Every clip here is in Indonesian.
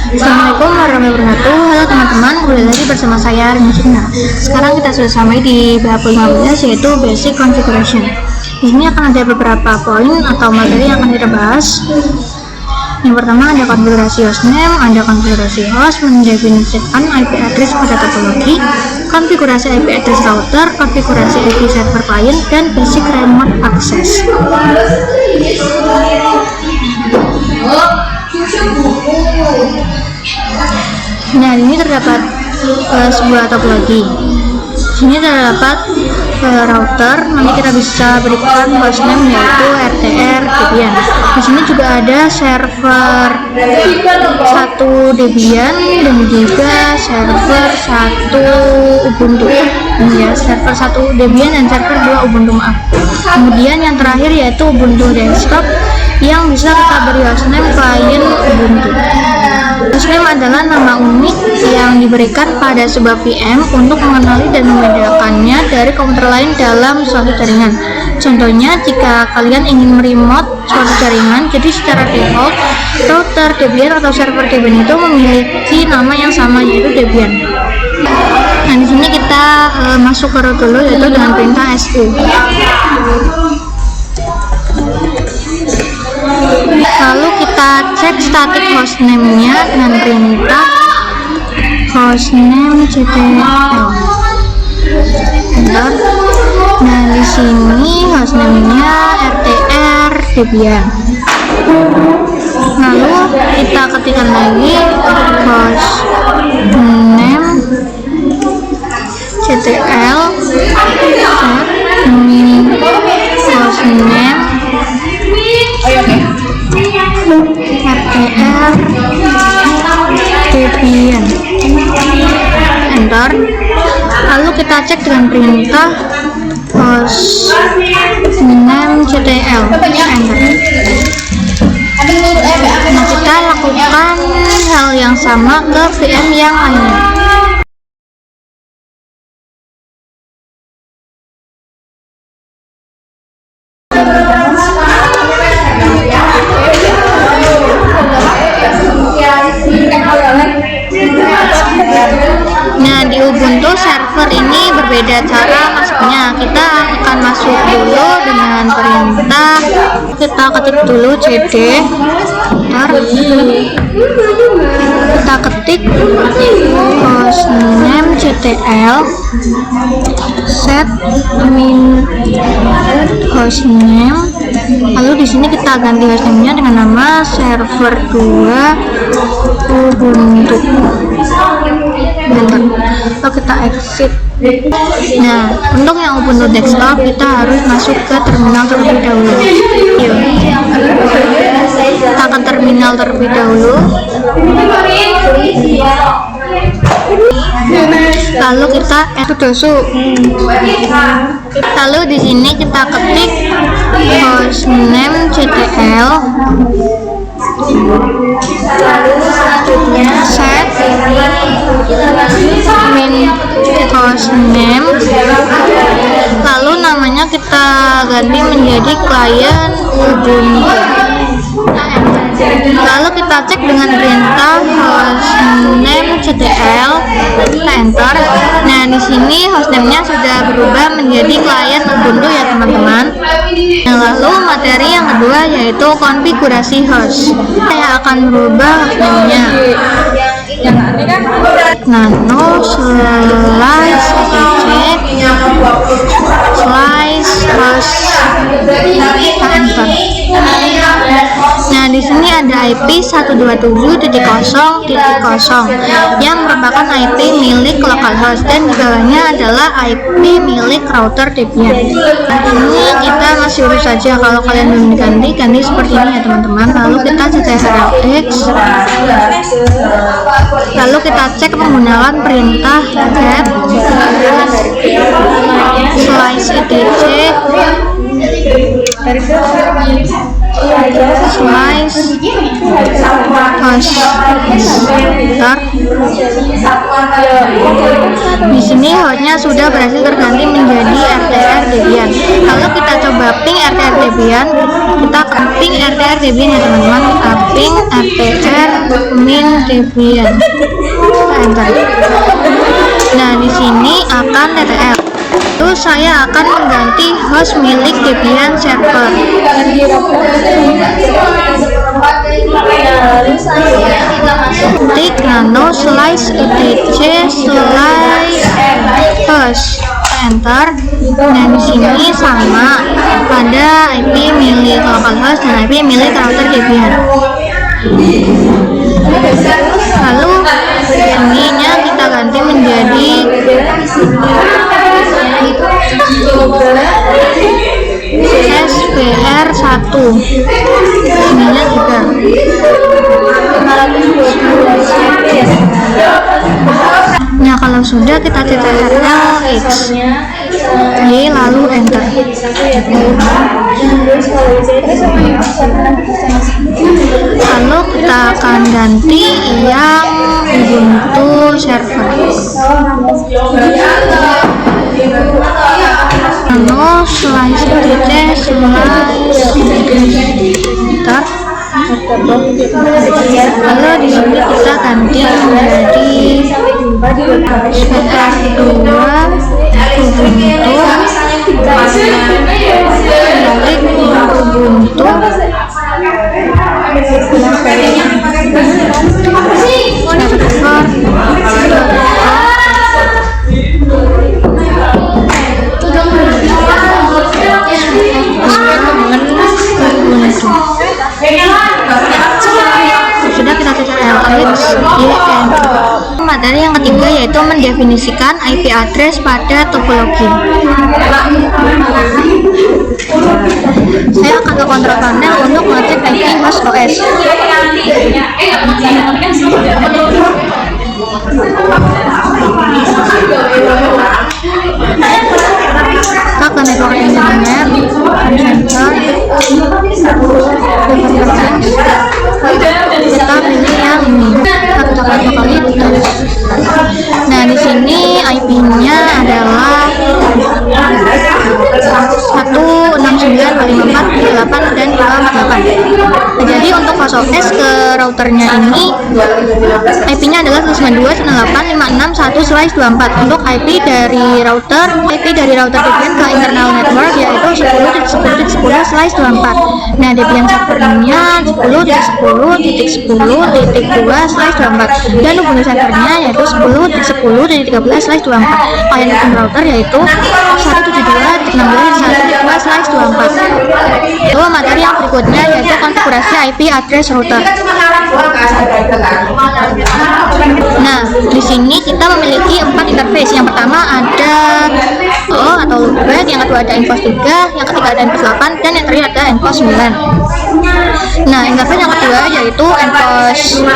Assalamualaikum warahmatullahi wabarakatuh. Halo teman-teman, kembali lagi bersama saya Rini Sina. Sekarang kita sudah sampai di bab 15, yaitu basic configuration. Di sini akan ada beberapa poin atau materi yang akan kita bahas. Yang pertama ada konfigurasi hostname, ada konfigurasi host, mendefinisikan IP address pada topologi, konfigurasi IP address router, konfigurasi IP server client, dan basic remote access. Nah, ini terdapat sebuah topologi. Sini terdapat router, nanti kita bisa berikan hostname yaitu RTR Debian. Di sini juga ada server 1 Debian dan juga server 1 Ubuntu. Ya, server 1 Debian dan server 2 Ubuntu, maaf. Kemudian yang terakhir yaitu Ubuntu desktop yang bisa kita beri hostname klien Ubuntu. Hostname adalah nama unik yang diberikan pada sebuah VM untuk mengenali dan membedakannya dari komputer lain dalam suatu jaringan. Contohnya, jika kalian ingin meremote suatu jaringan, jadi secara default router Debian atau server Debian itu memiliki nama yang sama, yaitu Debian. Nah, di sini kita masuk ke root dulu, yaitu dengan perintah su. Lalu kita cek static hostname-nya dengan perintah hostname ctl. Enter. Nah, di sini hostname-nya rtr Debian. Lalu kita ketikkan lagi hostname ctl hostname RTR Debian. Enter. Lalu kita cek dengan perintah hostname ctl. Enter. Nah, kita lakukan hal yang sama ke VM yang lainnya. Nah, di Ubuntu server ini berbeda cara masuknya. Kita akan masuk dulu dengan perintah, kita ketik dulu cd, kita ketik hostname ctl set min hostname. Lalu di sini kita ganti hostname-nya dengan nama server 2 Ubuntu. Bentar. Lalu kita exit. Nah, untuk yang Ubuntu desktop kita harus masuk ke terminal terlebih dahulu. Yuk. Kita ke terminal terlebih dahulu. Lalu kita sudosu. Lalu di sini kita ketik hostname ctl set min hostname, lalu namanya kita ganti menjadi klien Ubuntu. Lalu kita cek dengan perintah hostname ctl, kita enter. Nah, di sini hostname-nya sudah berubah menjadi klien Ubuntu ya teman-teman. Nah, lalu materi yang kedua yaitu konfigurasi host. Saya akan merubah hostname-nya nano slice host. Nah, di sini ada IP 127.0.0 yang merupakan IP milik localhost dan di bawahnya adalah IP milik router Debian. Ini kita masih urus saja, kalau kalian belum ganti seperti ini ya teman-teman. Lalu kita ctrlx, lalu kita cek menggunakan perintah get slice etc slice host. Bentar. Di sini hostnya sudah berhasil terganti menjadi RTR Debian. Kalau kita coba ping RTR Debian, kita akan ping RTR Debian ya teman-teman. Kita ping RTR min Debian. Enter. Nah, di sini akan TTL. Terus saya akan mengganti host milik Debian server. Ketik nano slice etc slice host. Enter. Nah, di sini sama pada IP milik localhost dan IP milik router Debian. Lalu ininya kita ganti menjadi SPR1. Ininya juga. Nah, kalau sudah kita TTRL X Y lalu enter. Lalu kita akan ganti yang Ubuntu server. Nano slice etc slice enter. Lalu di sini kita ganti menjadi SPR2 Ubuntu milik Ubuntu sudah kita TTL materi yang ketiga yaitu mendefinisikan IP address pada topologi. Saya akan ke kontrol panel untuk mengecek IP host OS. Kita ke network engineer, center, kita pilih yang ini. Kita coba kali itu. Nah, di sini IP-nya adalah 169.54.8 dan 248. Jadi untuk host OS ke routernya ini IP-nya adalah 192.168.56.1/24. Untuk IP dari router Debian ke internal network yaitu 10.10.10/24. Nah, Debian servernya 10.10.10.2/24 dan Ubuntu servernya yaitu 10.10.13/24. Client Ubuntu router yaitu 172.16.1/24. Lalu materi yang berikutnya yaitu konfigurasi IP address router. Nah, di sini kita memiliki 4 interface. Yang pertama ada atau loopback, yang kedua ada Enforce 3, yang ketiga ada Enforce 8, dan yang terakhir ada Enforce 9. Nah, interface yang kedua yaitu Enforce 3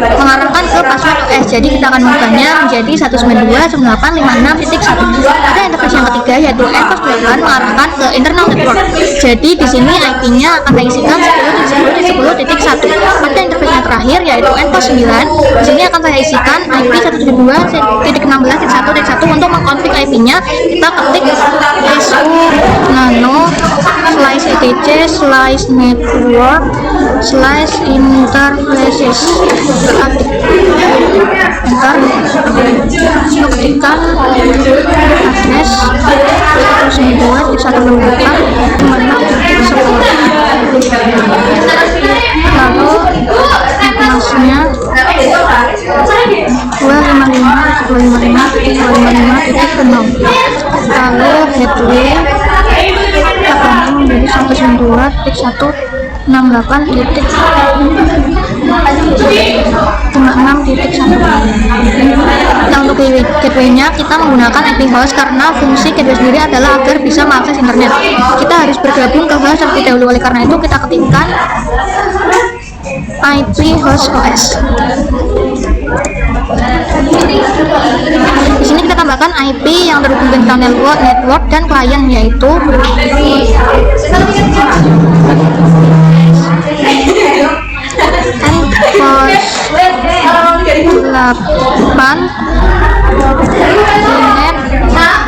mengarahkan ke password OS. Jadi kita akan mengubahnya menjadi 192.168.56.1. Ada interface yang ketiga yaitu Enforce 8 mengarahkan ke internal network. Jadi di sini IP-nya akan diisikan 10.10.10.1. Pada interface yang terakhir yaitu Enforce 9. Di sini akan saya isikan IP 172.16.1.1 untuk mengkonfig IP-nya. Kita ketik su nano slice etc slice network slice interfaces. Enter. Ketikkan address 192.168.56.10. lalu masnya 255.255.255.0. lalu gateway kita ganti menjadi 192.168.56.1. Nah, untuk gateway-nya kita menggunakan IP host karena fungsi gateway sendiri adalah agar bisa mengakses internet. Kita harus bergabung ke host terlebih dahulu. Oleh karena itu kita ketikkan IP host OS. Di sini kita tambahkan IP yang terhubung ke internal network dan klien yaitu masukkan net start,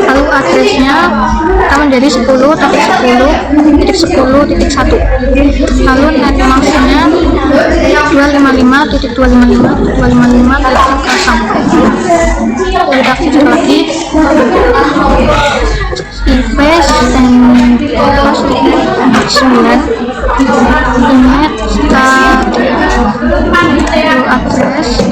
lalu addressnya kita menjadi 10.10.10.1, lalu net masknya 255.255.255.0. kita aktifkan lagi space dan post 9 net start address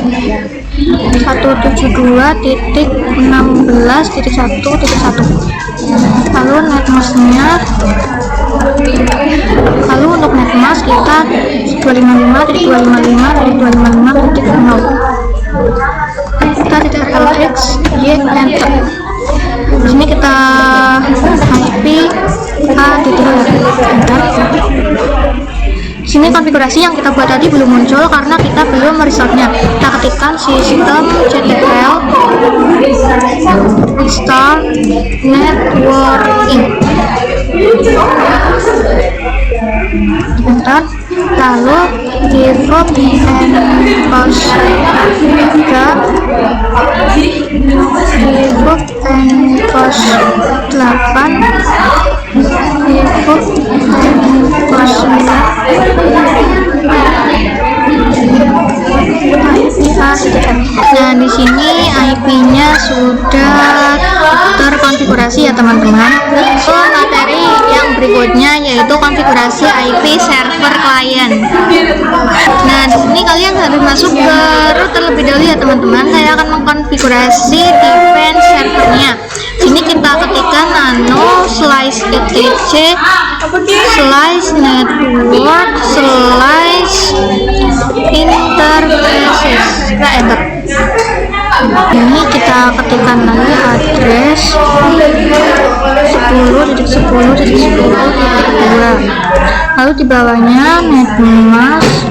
172.16.1.1, lalu net masknya, lalu untuk net mask kita 255.255.255.0. kita tidak LX Y enter. Di sini kita IP A enter. Di sini konfigurasi yang kita buat tadi belum muncul karena kita belum meresetnya. Kita ketikkan sistem CTL start networking enter, lalu default and post 8 default and post 9. Nah, di sini IP-nya sudah terkonfigurasi ya teman-teman. So, materi yang berikutnya yaitu konfigurasi IP server klien. Nah, di sini kalian harus masuk ke root terlebih dahulu ya teman-teman. Saya akan mengkonfigurasi defense servernya. Sini kita ketikkan nano slice etc slice network slice interfaces. Kita enter. Ini kita ketikkan lagi address 10.10.10.2, lalu di bawahnya netmask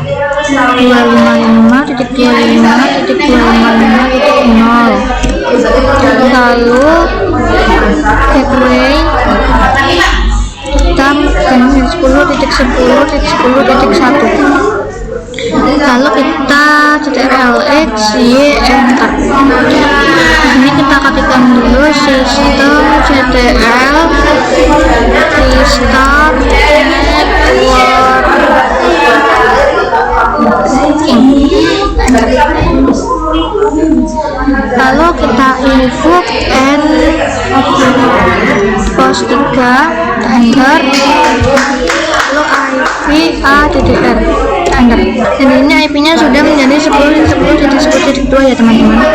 255.255.255.0, lalu gateway kita 10.10.10.1, lalu kita CTRL-X Y enter. Ini kita ketikkan dulu sistem CTL restart networking, lalu kita invoke and post 3 enter, lalu IP ADDR enter. Dan ini IP-nya sudah menjadi 10.10.10.2 ya teman-teman.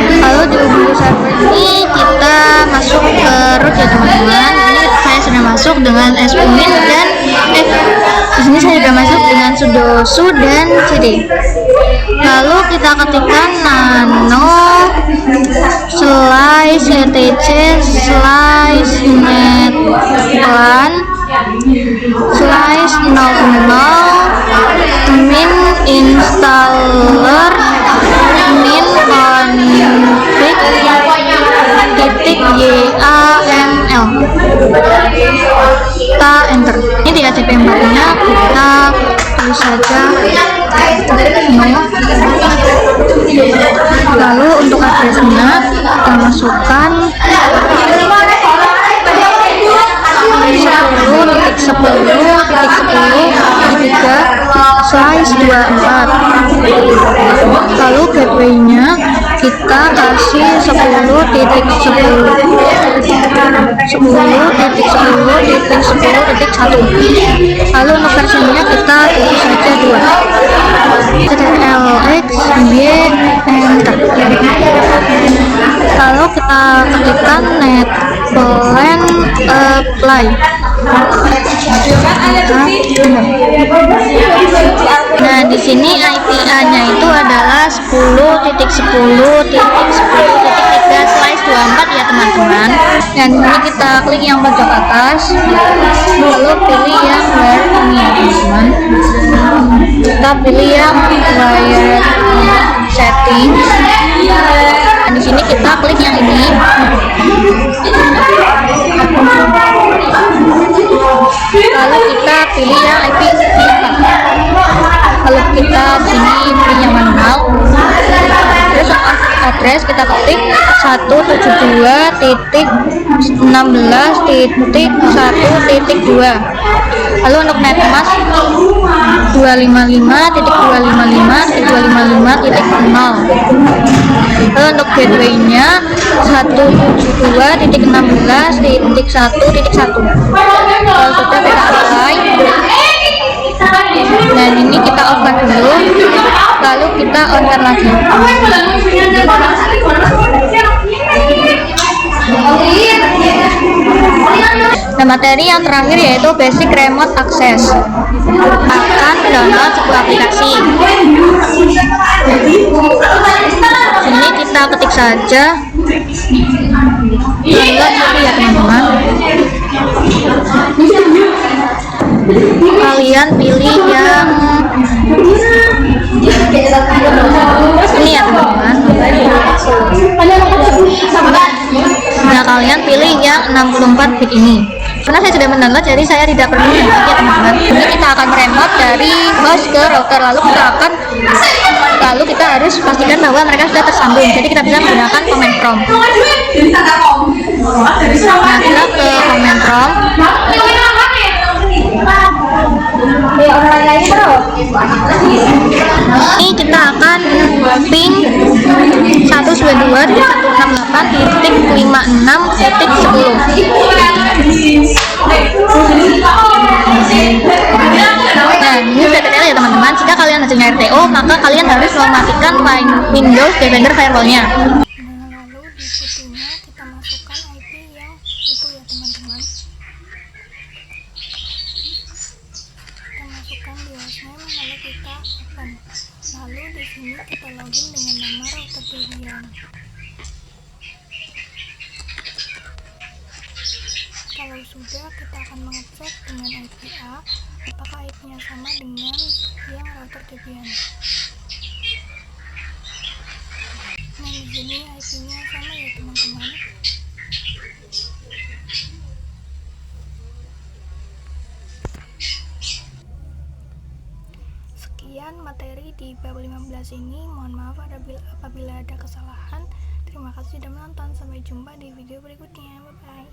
Lalu di Ubuntu server ini kita masuk ke root ya teman-teman. Ini saya sudah masuk dengan sumin dan di sini saya sudah masuk dengan sudo su dan cd. Lalu kita ketikkan nano slice etc slice netplan slice 00 min installer min config titik YAML. Kita enter. Ini di ACP4 nya kita tulis saja no. Lalu untuk addressnya kita masukkan 10.10.10.3/24. Lalu gateway-nya kita kasih 10.10.10.10.1. Lalu untuk versinya kita tulis saja 2. CTRL-X Y enter. Lalu kita ketikkan netplan apply. Nah, di sini IP-A-nya itu adalah 10.10.10.3/24 ya teman-teman. Dan ini kita klik yang pojok atas, lalu pilih yang wire ini ya teman-teman. Kita pilih yang wire setting. Dan di sini kita klik yang ini. Lalu kita pilih yang IP4. Lalu lalu kita sini pilih yang manual, terus address kita ketik 172.16.1.2. lalu untuk netmas 255.255.255.0. lalu untuk gateway-nya 172.16.1.1. kalau sudah kita apply, dan ini kita off-kan dulu, lalu kita on-kan lagi. Nah, materi yang terakhir yaitu basic remote access, akan download sebuah aplikasi. Ini kita ketik saja download dulu ya teman-teman. Kalian pilih yang ini ya teman-teman. Nah, kalian pilih yang 64 bit ini. Karena saya sudah mendownload, jadi saya tidak perlu mendownload ya teman-teman. Ini kita akan remote dari host ke router, lalu kita harus pastikan bahwa mereka sudah tersambung. Jadi kita bisa menggunakan command prompt. Nah, kita ke command prompt. Ini kita akan ping 192.168.56.10. Nah, ini sudah detail ya teman-teman. Jika kalian hasilnya RTO, maka kalian harus mematikan Windows Defender Firewall-nya. Lalu di putihnya kita masukkan IP yang itu ya teman-teman. Kita masukkan di hostname, lalu kita open. Lalu di sini kita login dengan nama router Debian. Kalau sudah, kita akan mengecek dengan IP A apakah IP-nya sama dengan yang router Debian. Nah, di sini IP-nya sama ya teman-teman. Sekian materi di bab 15 ini. Mohon maaf apabila ada kesalahan. Terima kasih sudah menonton. Sampai jumpa di video berikutnya. Bye bye.